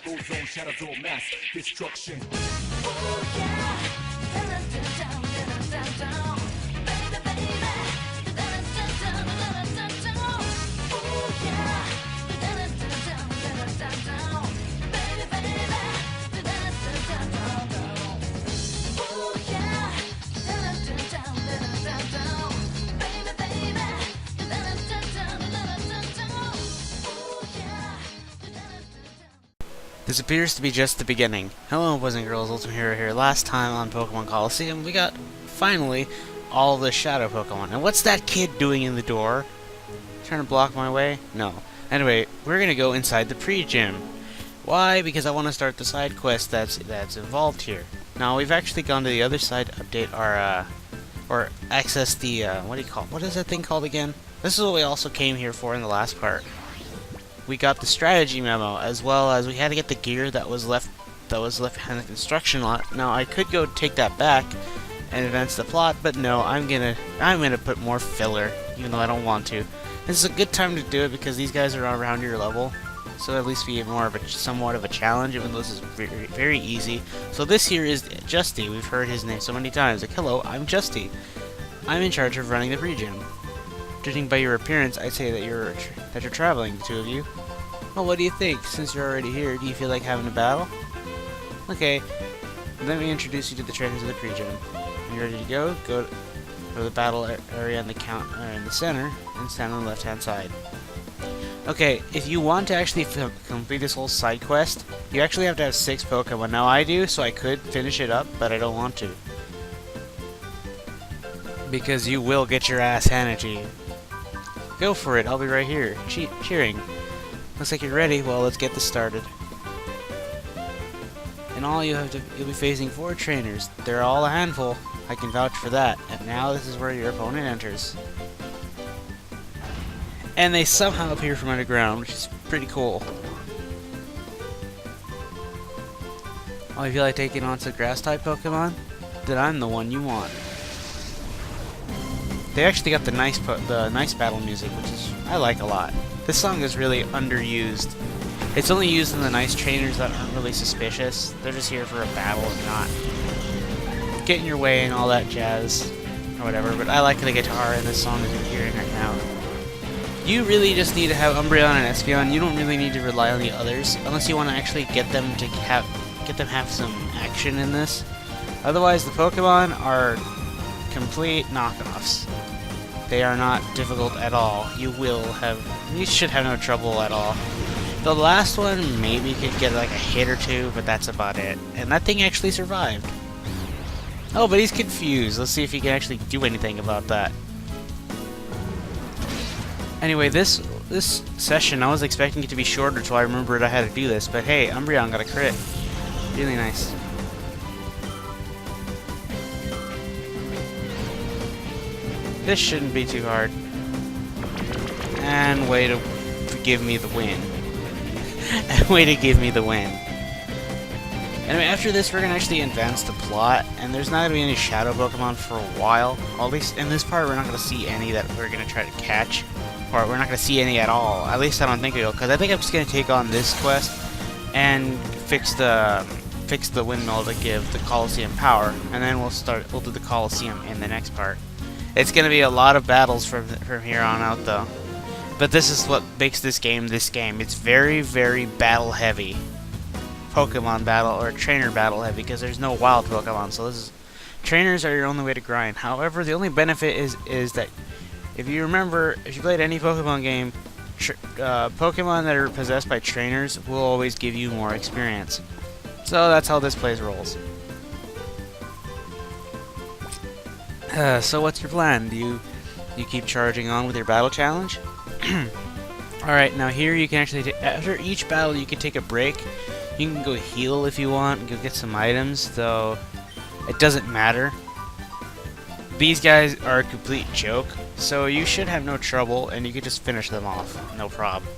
Full zone shadows all mass destruction. This appears to be just the beginning. Hello, boys and girls, Ultimate Hero here. Last time on Pokemon Colosseum, we got, finally, all the Shadow Pokemon. And what's that kid doing in the door? Trying to block my way? No. Anyway, we're gonna go inside the pre-gym. Why? Because I want to start the side quest that's involved here. Now, we've actually gone to the other side to update our, or access the, what is that thing called again? This is what we also came here for in the last part. We got the strategy memo, as well as we had to get the gear that was left behind the construction lot. Now I could go take that back and advance the plot, but no, I'm gonna put more filler, even though I don't want to. This is a good time to do it because these guys are around your level, so at least be more of a somewhat of a challenge, even though this is very, very easy. So this here is Justy. We've heard his name so many times. Like, hello, I'm Justy. I'm in charge of running the pre-gym. Judging by your appearance, I'd say that you're traveling, the two of you. Well, what do you think? Since you're already here, do you feel like having a battle? Okay, let me introduce you to the trainers of the pre-gym. You ready to go? Go to the battle area in the center and stand on the left-hand side. Okay, if you want to actually complete this whole side quest, you actually have to have 6 Pokemon. Now I do, so I could finish it up, but I don't want to. Because you will get your ass handed to you. Go for it, I'll be right here, cheering. Looks like you're ready, well let's get this started. And you'll be facing 4 trainers. They're all a handful, I can vouch for that. And now this is where your opponent enters. And they somehow appear from underground, which is pretty cool. Oh, you feel like taking on some grass-type Pokemon? Then I'm the one you want. They actually got the nice battle music, which is I like a lot. This song is really underused. It's only used in the nice trainers that aren't really suspicious. They're just here for a battle and not get in your way and all that jazz or whatever. But I like the guitar in this song as you're hearing right now. You really just need to have Umbreon and Espeon. You don't really need to rely on the others unless you want to actually get them have some action in this. Otherwise, the Pokemon are complete knockoffs. They are not difficult at all. You should have no trouble at all. The last one maybe could get like a hit or two, but that's about it. And that thing actually survived. Oh, but he's confused. Let's see if he can actually do anything about that. Anyway, this session, I was expecting it to be shorter, so I remembered I had to do this. But hey, Umbreon got a crit. Really nice. This shouldn't be too hard. And way to give me the win. And way to give me the win. Anyway, after this we're gonna actually advance the plot, and there's not gonna be any shadow Pokemon for a while. At least in this part we're not gonna see any that we're gonna try to catch. Or we're not gonna see any at all. At least I don't think we will, because I think I'm just gonna take on this quest and fix the windmill to give the Colosseum power, and then we'll do the Colosseum in the next part. It's going to be a lot of battles from here on out, though. But this is what makes this game this game. It's very, very battle-heavy. Pokemon battle, or trainer battle-heavy, because there's no wild Pokemon. So trainers are your only way to grind. However, the only benefit is that if you played any Pokemon game, Pokemon that are possessed by trainers will always give you more experience. So that's how this place rolls. So what's your plan? Do you keep charging on with your battle challenge? Alright, now here you can actually after each battle you can take a break. You can go heal if you want and go get some items, though it doesn't matter. These guys are a complete joke, so you should have no trouble and you can just finish them off, no problem.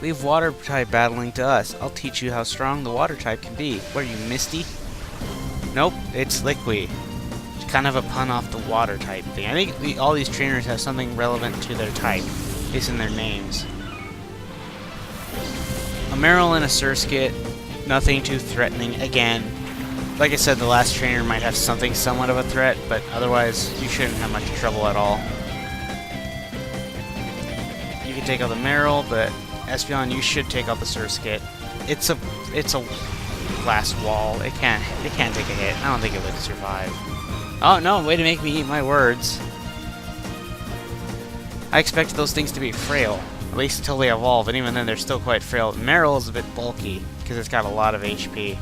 Leave water type battling to us. I'll teach you how strong the water type can be. What are you, Misty? Nope, it's Liquid. It's kind of a pun off the water type thing. I think all these trainers have something relevant to their type, at least in their names. Meryl and a Surskit, nothing too threatening. Again, like I said, the last trainer might have something somewhat of a threat, but otherwise you shouldn't have much trouble at all. You can take out the Meryl, but Espeon, you should take out the Surskit. It's a glass wall. It can't take a hit. I don't think it would survive. Oh no, way to make me eat my words. I expected those things to be frail, at least until they evolve, and even then they're still quite frail. Meryl is a bit bulky, because it's got a lot of HP.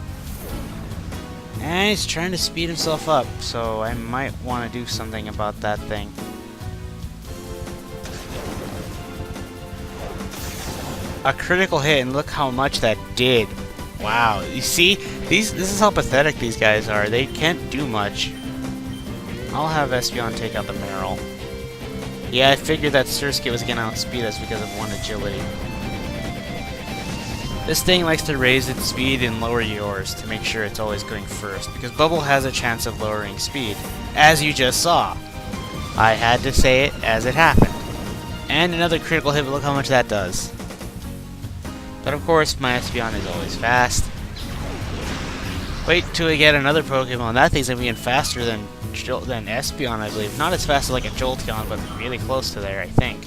And he's trying to speed himself up, so I might want to do something about that thing. A critical hit, and look how much that did. Wow, you see? This is how pathetic these guys are. They can't do much. I'll have Espeon take out the Meryl. Yeah, I figured that Surskit was going to outspeed us because of 1 agility. This thing likes to raise its speed and lower yours to make sure it's always going first, because Bubble has a chance of lowering speed, as you just saw. I had to say it as it happened. And another critical hit, but look how much that does. But of course, my Espeon is always fast. Wait till we get another Pokemon. That thing's going to be even faster than Espeon, I believe. Not as fast as like a Jolteon, but really close to there, I think.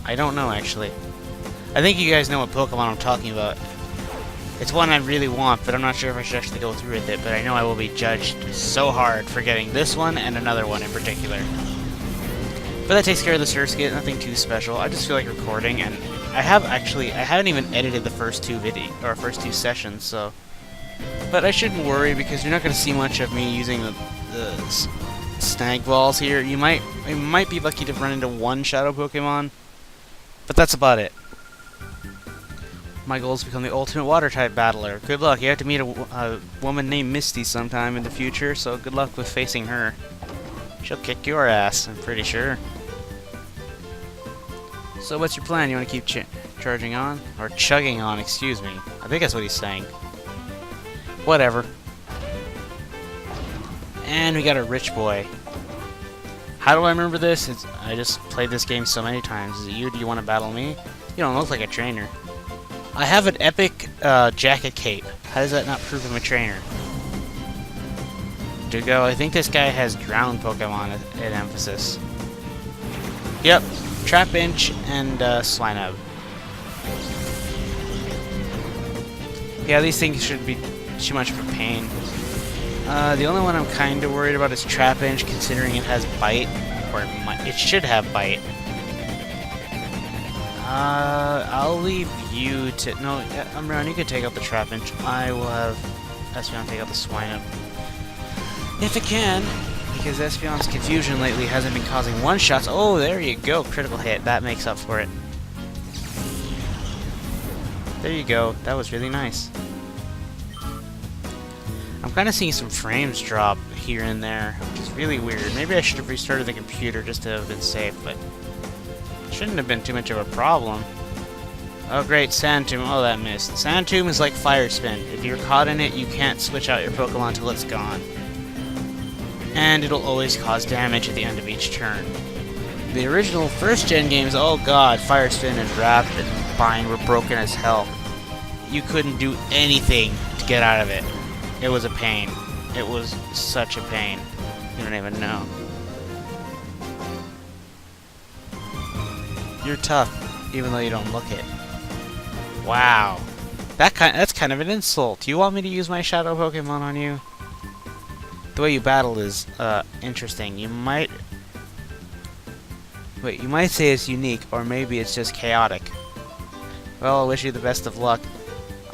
I don't know, actually. I think you guys know what Pokemon I'm talking about. It's one I really want, but I'm not sure if I should actually go through with it, but I know I will be judged so hard for getting this one and another one in particular. But that takes care of the Surskit, nothing too special. I just feel like recording, and I haven't even edited the first two sessions, so... But I shouldn't worry, because you're not going to see much of me using the snag balls here. You might be lucky to run into one Shadow Pokemon, but that's about it. My goal is to become the ultimate Water-type battler. Good luck. You have to meet a woman named Misty sometime in the future, so good luck with facing her. She'll kick your ass, I'm pretty sure. So what's your plan? You want to keep charging on? Or chugging on, excuse me. I think that's what he's saying. Whatever. And we got a rich boy. How do I remember this? I just played this game so many times. Is it you? Do you want to battle me? You don't look like a trainer. I have an epic jacket cape. How does that not prove I'm a trainer? Dugo, I think this guy has drowned Pokemon at emphasis. Yep, Trapinch and Swinub. Yeah, these things shouldn't be too much of a pain. The only one I'm kind of worried about is Trapinch, considering it has Bite, or it should have Bite. I'll leave you to... No, Umbreon, you can take out the Trapinch. I will have Espeon take out the Swinub. If it can, because Espeon's confusion lately hasn't been causing one-shots. Oh, there you go, critical hit. That makes up for it. There you go. That was really nice. I'm kind of seeing some frames drop here and there, which is really weird. Maybe I should have restarted the computer just to have been safe, but it shouldn't have been too much of a problem. Oh great, Sand Tomb. Oh, that missed. Sand Tomb is like Fire Spin. If you're caught in it, you can't switch out your Pokemon until it's gone. And it'll always cause damage at the end of each turn. The original first-gen games, oh god, Fire Spin and Wrap and Bind were broken as hell. You couldn't do anything to get out of it. It was a pain. It was such a pain. You don't even know. You're tough, even though you don't look it. Wow. That's kind of an insult. Do you want me to use my Shadow Pokemon on you? The way you battle is interesting. You might say it's unique, or maybe it's just chaotic. Well, I wish you the best of luck.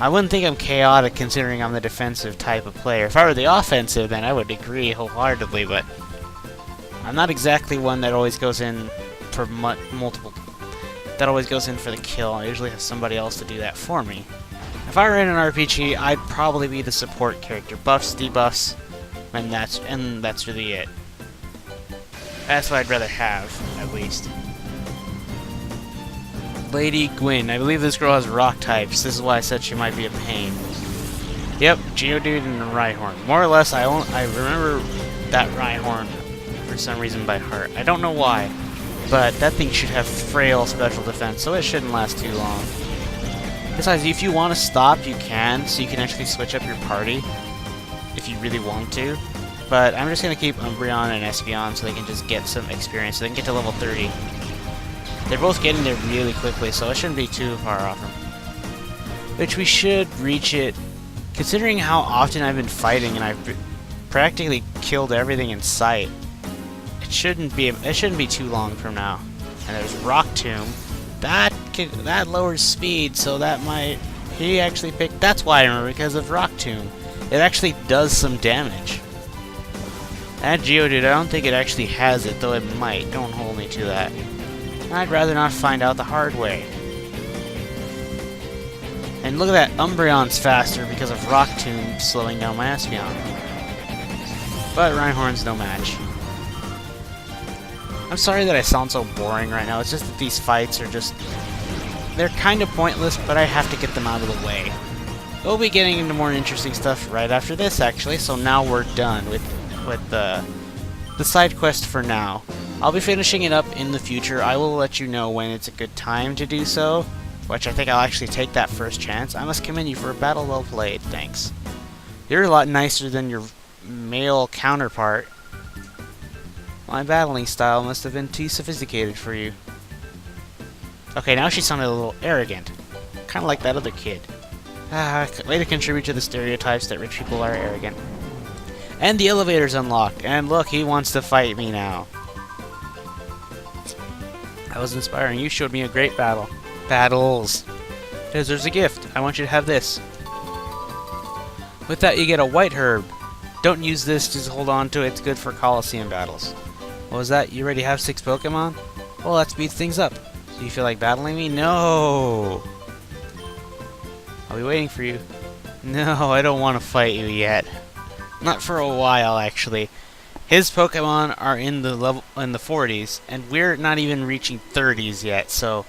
I wouldn't think I'm chaotic considering I'm the defensive type of player. If I were the offensive, then I would agree wholeheartedly, but I'm not exactly one that always goes in for that always goes in for the kill. I usually have somebody else to do that for me. If I were in an RPG, I'd probably be the support character. Buffs, debuffs, and that's really it. That's what I'd rather have, at least. Lady Gwyn. I believe this girl has rock types. This is why I said she might be a pain. Yep, Geodude and Rhyhorn. More or less, I remember that Rhyhorn for some reason by heart. I don't know why, but that thing should have frail special defense, so it shouldn't last too long. Besides, if you want to stop, you can, so you can actually switch up your party if you really want to. But I'm just going to keep Umbreon and Espeon so they can just get some experience, so they can get to level 30. They're both getting there really quickly, so it shouldn't be too far off them. Which we should reach it, considering how often I've been fighting and I've practically killed everything in sight. It shouldn't be too long from now. And there's Rock Tomb. That lowers speed, so that might... He actually picked... That's why I remember, because of Rock Tomb. It actually does some damage. That Geodude, I don't think it actually has it, though it might. Don't hold me to that. I'd rather not find out the hard way. And look at that, Umbreon's faster because of Rock Tomb slowing down my Espeon. But Rhyhorn's no match. I'm sorry that I sound so boring right now, it's just that these fights are just... They're kind of pointless, but I have to get them out of the way. We'll be getting into more interesting stuff right after this, actually, so now we're done with the side quest for now. I'll be finishing it up in the future. I will let you know when it's a good time to do so, which I think I'll actually take that first chance. I must commend you for a battle well played, thanks. You're a lot nicer than your male counterpart. My battling style must have been too sophisticated for you. Okay, now she sounded a little arrogant. Kind of like that other kid. Way to contribute to the stereotypes that rich people are arrogant. And the elevator's unlocked. And look, he wants to fight me now. That was inspiring. You showed me a great battle. Battles. There's a gift. I want you to have this. With that, you get a white herb. Don't use this, just hold on to it. It's good for Colosseum battles. What was that? You already have 6 Pokemon? Well, that speeds things up. Do you feel like battling me? No! I'll be waiting for you. No, I don't want to fight you yet. Not for a while, actually. His Pokemon are in the 40s, and we're not even reaching 30s yet, so...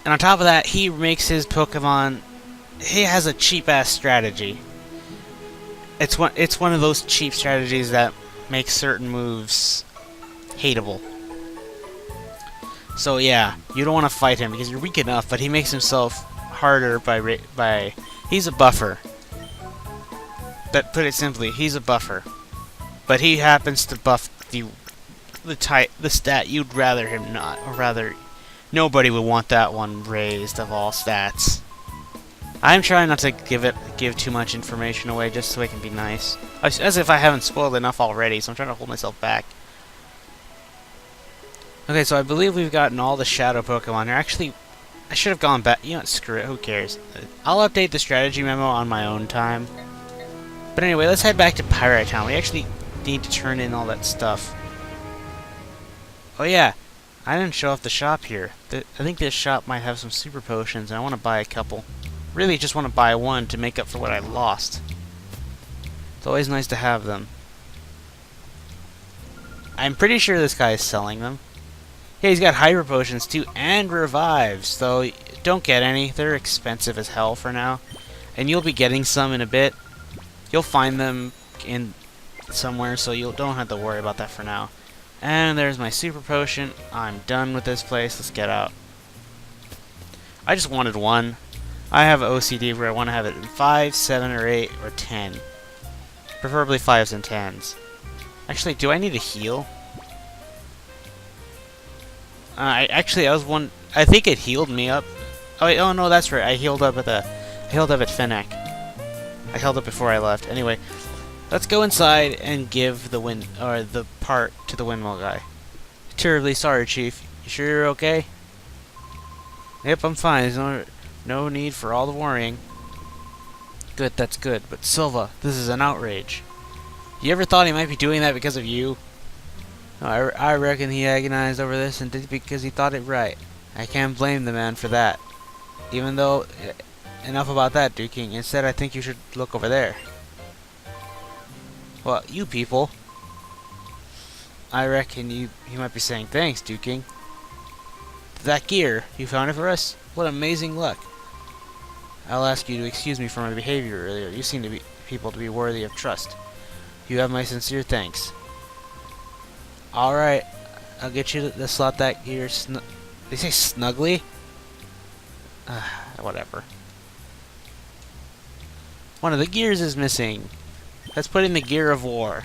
And on top of that, he makes his Pokemon... He has a cheap-ass strategy. It's one of those cheap strategies that makes certain moves hateable. So yeah, you don't want to fight him because you're weak enough, but he makes himself harder by he's a buffer. That put it simply, he's a buffer. But he happens to buff the stat you'd rather him not, or rather, nobody would want that one raised of all stats. I'm trying not to give too much information away just so I can be nice. As if I haven't spoiled enough already, so I'm trying to hold myself back. Okay, so I believe we've gotten all the Shadow Pokemon here. Actually, I should have gone back. You know what, screw it, who cares? I'll update the strategy memo on my own time. But anyway, let's head back to Pyrite Town. We actually need to turn in all that stuff. Oh yeah, I didn't show off the shop here. I think this shop might have some super potions, and I want to buy a couple. Really just want to buy one to make up for what I lost. It's always nice to have them. I'm pretty sure this guy is selling them. Yeah, he's got hyper potions too, and revives, though don't get any. They're expensive as hell for now. And you'll be getting some in a bit. You'll find them in somewhere, so you don't have to worry about that for now. And there's my super potion. I'm done with this place. Let's get out. I just wanted one. I have OCD where I want to have it in 5, 7, or 8, or 10. Preferably 5s and 10s. Actually, do I need a heal? I think it healed me up. Oh wait, oh no, that's right. I healed up at Fennec. I healed up before I left. Anyway, let's go inside and give the part to the windmill guy. Terribly sorry, Chief. You sure you're okay? Yep, I'm fine. There's no need for all the worrying. Good, that's good. But Silva, this is an outrage. You ever thought he might be doing that because of you? I reckon he agonized over this and did it because he thought it right. I can't blame the man for that. Even though... Enough about that, Duke King. Instead, I think you should look over there. Well, you people. I reckon you might be saying thanks, Duke King. That gear, you found it for us? What amazing luck. I'll ask you to excuse me for my behavior earlier. You seem to be people to be worthy of trust. You have my sincere thanks. Alright, I'll get you to slot that gear. They say snugly? Whatever. One of the gears is missing. Let's put in the gear of war.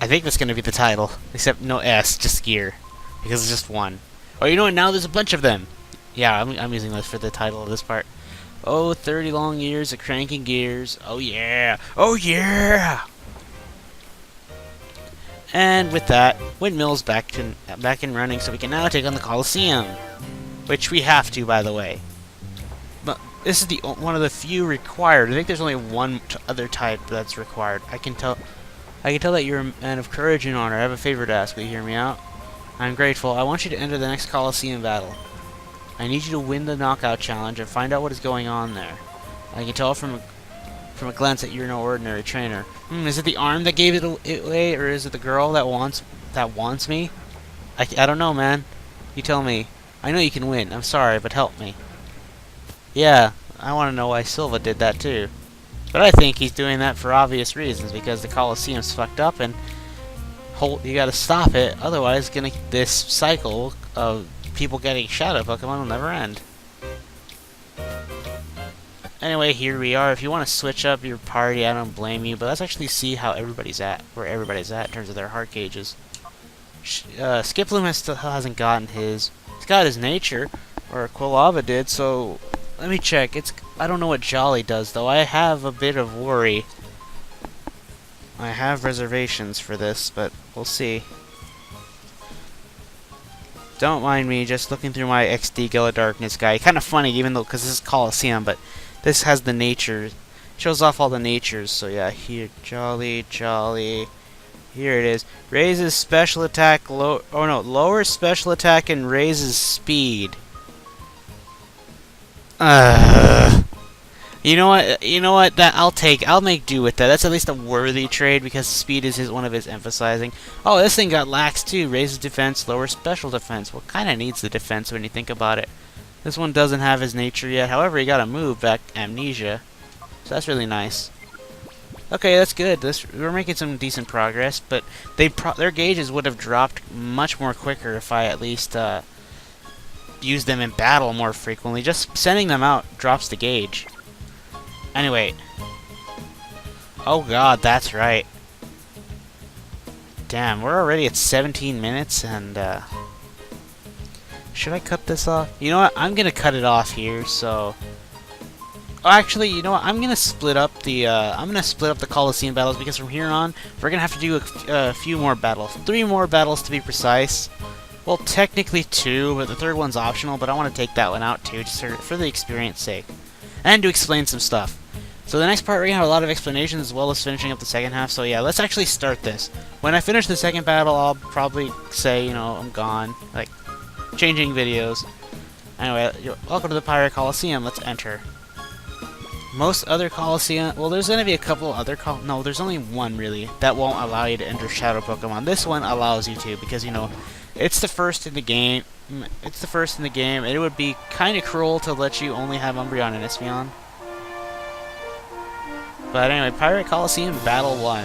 I think that's going to be the title. Except no S, just gear. Because it's just one. Oh, you know what? Now there's a bunch of them. Yeah, I'm using this for the title of this part. Oh, 30 long years of cranking gears. Oh, yeah. Oh, yeah! And with that, windmill's back in running, so we can now take on the Colosseum. Which we have to, by the way. But this is one of the few required. I think there's only one other type that's required. I can tell that you're a man of courage and honor. I have a favor to ask. Will you hear me out? I'm grateful. I want you to enter the next Colosseum battle. I need you to win the knockout challenge and find out what is going on there. I can tell from a glance that you're no ordinary trainer. Is it the arm that gave it away, or is it the girl that wants me? I don't know, man. You tell me. I know you can win. I'm sorry, but help me. Yeah, I want to know why Silva did that too. But I think he's doing that for obvious reasons, because the Colosseum's fucked up and you gotta stop it, otherwise this cycle of people getting Shadow Pokemon will never end. Anyway, here we are. If you want to switch up your party, I don't blame you, but let's actually see how where everybody's at in terms of their heart gauges. Skiploom still hasn't gotten his. He's got his nature, or Quilava did, so let me check. I don't know what Jolly does, though. I have a bit of worry. I have reservations for this, but we'll see. Don't mind me, just looking through my XD Gala Darkness guy. Kind of funny, even though, because this is Colosseum, but this has the nature. Shows off all the natures, so yeah, here, Jolly. Here it is. Raises special attack, lowers special attack and raises speed. You know what? I'll make do with that. That's at least a worthy trade because speed is one of his emphasizing. Oh, this thing got lax too. Raises defense, lowers special defense. Well, kind of needs the defense when you think about it. This one doesn't have his nature yet. However, he got a move back, Amnesia. So that's really nice. Okay, that's good. We're making some decent progress, but their gauges would have dropped much more quicker if I at least used them in battle more frequently. Just sending them out drops the gauge. Anyway. Oh god, that's right. Damn, we're already at 17 minutes, and should I cut this off? You know what? I'm gonna cut it off here, so... Oh, actually, you know what? I'm gonna split up the Colosseum battles, because from here on, we're gonna have to do a few more battles. 3 more battles to be precise. Well, technically 2, but the third one's optional, but I want to take that one out too, just for the experience sake. And to explain some stuff. So the next part, we're gonna have a lot of explanations as well as finishing up the second half, so yeah, let's actually start this. When I finish the second battle, I'll probably say, you know, I'm gone. Like, changing videos. Anyway, welcome to the Pyrite Colosseum, let's enter. Most other Colosseum... Well, there's gonna be a couple other no, there's only one, really, that won't allow you to enter Shadow Pokemon. This one allows you to, because, you know, it's the first in the game. And it would be kind of cruel to let you only have Umbreon and Espeon. But anyway, Pyrite Colosseum Battle 1.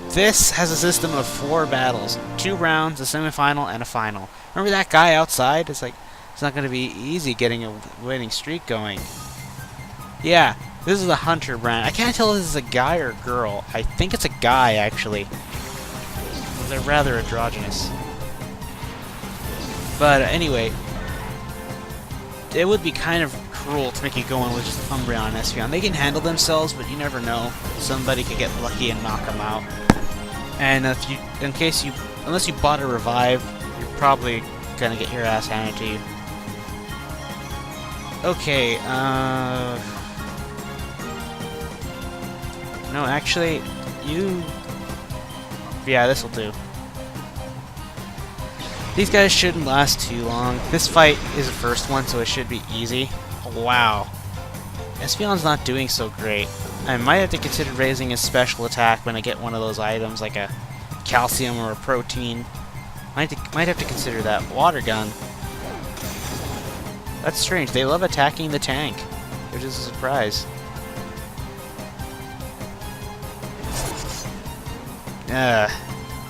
This has a system of 4 battles. 2 rounds, a semifinal, and a final. Remember that guy outside? It's like, it's not going to be easy getting a winning streak going. Yeah, this is a Hunter brand. I can't tell if this is a guy or a girl. I think it's a guy, actually. They're rather androgynous. But anyway, it would be kind of cruel to make you go in with just Umbreon and Espeon. They can handle themselves, but you never know. Somebody could get lucky and knock them out. And unless you bought a revive, you're probably gonna get your ass handed to you. Okay, no, actually, yeah, this'll do. These guys shouldn't last too long. This fight is the first one, so it should be easy. Oh, wow. Espeon's not doing so great. I might have to consider raising his special attack when I get one of those items, like a calcium or a protein. Might have to consider that. Water gun. That's strange. They love attacking the tank, which is a surprise.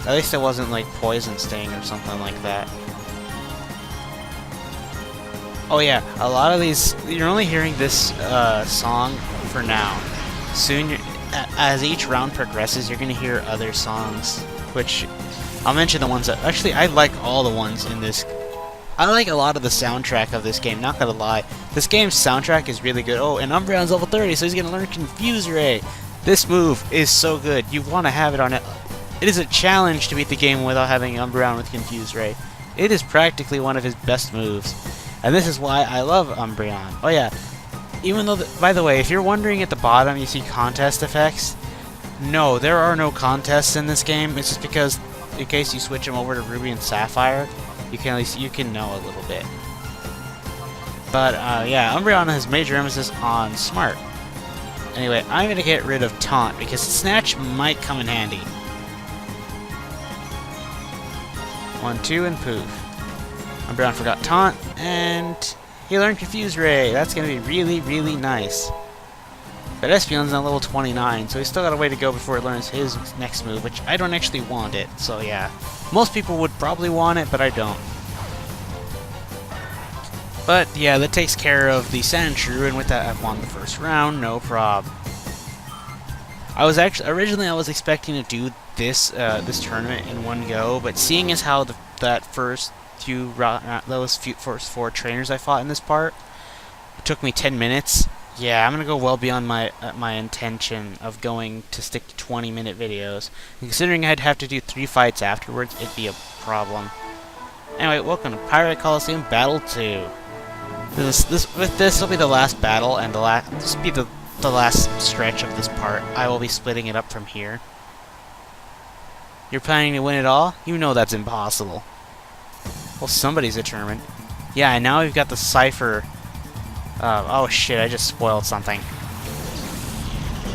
At least it wasn't like Poison Sting or something like that. Oh yeah, a lot of these, you're only hearing this song for now. Soon, as each round progresses, you're going to hear other songs, which I'll mention the ones that... Actually, I like all the ones in this. I like a lot of the soundtrack of this game, not gonna lie. This game's soundtrack is really good. Oh, and Umbreon's level 30, so he's gonna learn Confuse Ray. This move is so good. You want to have it on it. It is a challenge to beat the game without having Umbreon with Confuse Ray. It is practically one of his best moves. And this is why I love Umbreon. Oh yeah, even though, by the way, if you're wondering at the bottom you see contest effects, no, there are no contests in this game. It's just because, in case you switch them over to Ruby and Sapphire, you can at least know a little bit. But yeah, Umbreon has major emphasis on smart. Anyway, I'm gonna get rid of Taunt because Snatch might come in handy. 1, 2, and poof. Umbreon forgot Taunt, and he learned Confuse Ray. That's gonna be really, really nice. But Espeon's on level 29, so he's still got a way to go before he learns his next move, which I don't actually want it, so yeah. Most people would probably want it, but I don't. But yeah, that takes care of the Sandshrew, and with that I've won the first round, no prob. Originally I was expecting to do this this tournament in one go, but seeing as how that first first 4 trainers I fought in this part, it took me 10 minutes. Yeah, I'm gonna go well beyond my intention of going to stick to 20-minute videos. And considering I'd have to do 3 fights afterwards, it'd be a problem. Anyway, welcome to Pyrite Colosseum Battle 2. This will be the last battle, and this will be the last stretch of this part. I will be splitting it up from here. You're planning to win it all? You know that's impossible. Well, somebody's determined. Yeah, and now we've got the Cypher. Oh shit, I just spoiled something.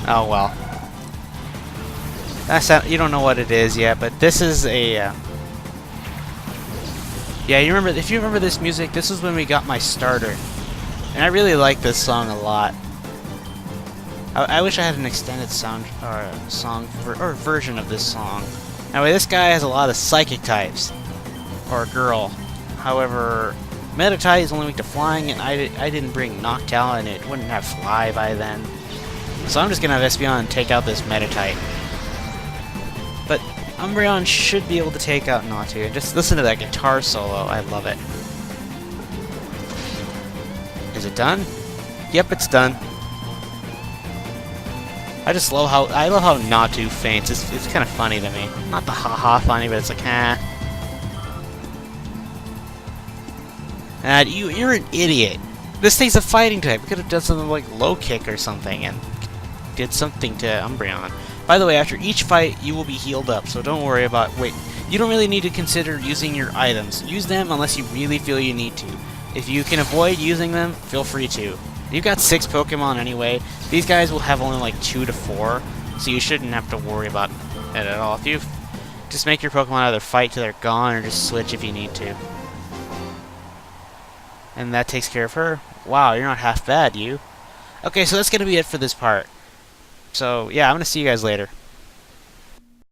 Oh well. You don't know what it is yet, but this is a... Yeah, if you remember this music, this is when we got my starter. And I really like this song a lot. I wish I had an extended version of this song. Anyway, this guy has a lot of psychic types. Or girl. However, Meditite is only weak to flying, and I didn't bring Noctowl, and it wouldn't have Fly by then. So I'm just gonna have Espeon take out this Meditite. But Umbreon should be able to take out Natu. Just listen to that guitar solo. I love it. Is it done? Yep, it's done. I love how Natu faints. It's kind of funny to me. Not the haha funny, but it's like, eh. And you're an idiot. This thing's a fighting type. We could have done something like low kick or something and did something to Umbreon. By the way, after each fight, you will be healed up, so don't worry about... Wait, you don't really need to consider using your items. Use them unless you really feel you need to. If you can avoid using them, feel free to. You've got 6 Pokemon anyway. These guys will have only like 2 to 4, so you shouldn't have to worry about it at all. If you just make your Pokemon either fight till they're gone or just switch if you need to. And that takes care of her. Wow, you're not half bad, you. Okay, so that's going to be it for this part. So, yeah, I'm going to see you guys later.